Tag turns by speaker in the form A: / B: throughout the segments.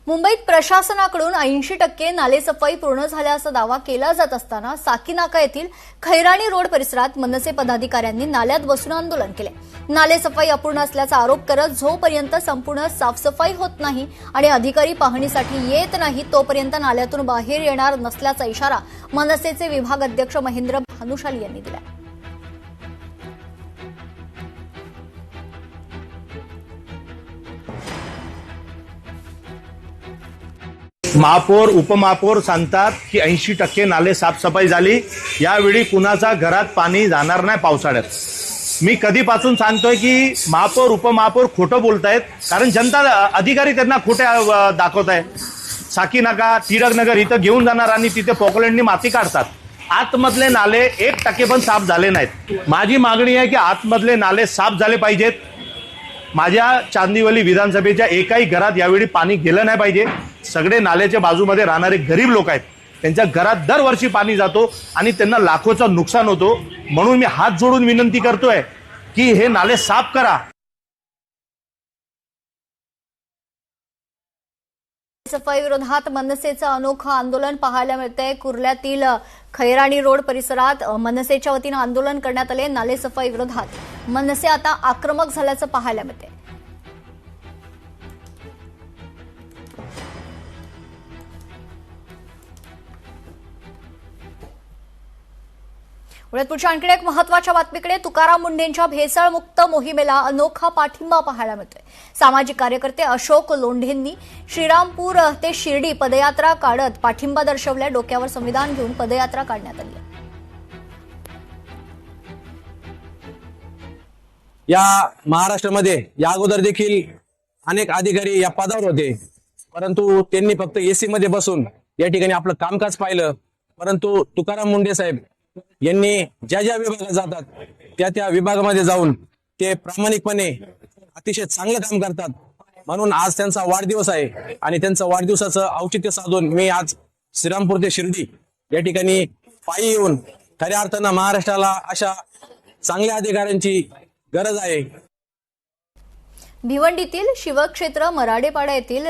A: मुंबईत प्रशासनाकडून 80% नालेसफाई पूर्ण झाल्याचा दावा केला जात असताना साकीनाका येथील खैराणी रोड परिसरात मनसे पदाधिकाऱ्यांनी नाल्यात बसून आंदोलन केले। नालेसफाई अपूर्ण असल्याचा आरोप करत जोपर्यंत संपूर्ण साफसफाई होत नाही आणि अधिकारी पाहणीसाठी येत नाही तोपर्यंत नाल्यातून बाहेर येणार नसल्याचा इशारा मनसेचे विभाग अध्यक्ष महेंद्र भानुशाली यांनी दिला।
B: महापौर उपमहापौर सांगतात की 80% नाले साफसफाई झाली। यावेळी कुणाचा घरात पाणी जाणार नाही पावसाळ्यात। मी कधीपासून सांगतोय की महापौर उपमहापौर खोटं बोलतायत, कारण जनता अधिकारी त्यांना खोटे दाखवतायत। साकीनाका टिळकनगर इथं घेऊन जाणार आणि तिथे पोकलंडनी माती काढतात। आतमधले नाले 1% पण साफ झाले नाहीत। माझी मागणी आहे की आतमधले नाले साफ झाले पाहिजेत। माझ्या चांदिवली विधानसभेच्या एकाही घरात यावेळी पाणी गेलं नाही पाहिजे। सगळे नाल्याच्या बाजूमध्ये राहणारे गरीब लोक आहेत, त्यांच्या घरात दरवर्षी पाणी जातो आणि त्यांना लाखोचं नुकसान होतो। म्हणून मी हात जोडून विनंती करतोय की हे नाले साफ करा।
A: सफाई विरोधात मनसेचं अनोखं आंदोलन पाहायला मिळतंय। कुर्ल्यातील खैराणी रोड परिसरात मनसेच्या वतीनं आंदोलन करण्यात आले। नालेसफाई विरोधात मनसे आता आक्रमक झाल्याचं पाहायला मिळतंय। पुढच्या आणखी एक महत्त्वाच्या बातमीकडे, तुकाराम मुंढेंच्या भेसळमुक्त मोहिमेला अनोखा पाठिंबा पाहायला मिळतोय। सामाजिक कार्यकर्ते अशोक लोंढेंनी श्रीरामपूर ते शिर्डी पदयात्रा काढत पाठिंबा दर्शवलाय। डोक्यावर संविधान घेऊन पदयात्रा काढण्यात आली।
C: या महाराष्ट्रामध्ये या अगोदर देखील अनेक अधिकारी या पदावर होते, परंतु त्यांनी फक्त एसी मध्ये बसून या ठिकाणी आपलं कामकाज पाहिलं। परंतु तुकाराम मुंढे साहेब यांनी ज्या ज्या विभागात जातात त्या विभागामध्ये जाऊन ते प्रामाणिकपणे अतिशय चांगलं काम करतात। म्हणून आज त्यांचा वाढदिवस आहे आणि त्यांचा वाढदिवसाचं औचित्य साधून मी आज श्रीरामपूर ते शिर्डी या ठिकाणी पायी येऊन खऱ्या अर्थानं महाराष्ट्राला अशा चांगल्या अधिकाऱ्यांची गरज आहे।
A: भिवंडीतील शिवक्षेत्र मराडेपाडा येथील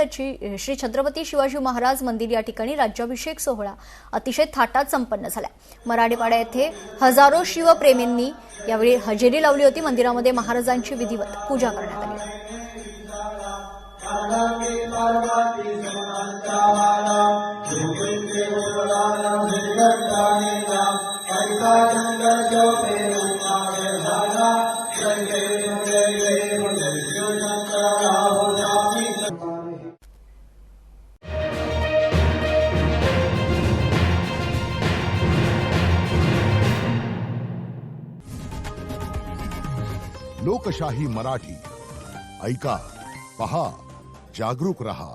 A: श्री छत्रपती शिवाजी महाराज मंदिर या ठिकाणी राज्याभिषेक सोहळा अतिशय थाटात संपन्न झाला। मराडेपाडा येथे हजारो शिवप्रेमींनी यावेळी हजेरी लावली होती। मंदिरामध्ये महाराजांची विधिवत पूजा करण्यात आली।
D: लोकशाही मराठी ऐका, पहा, जागरूक रहा।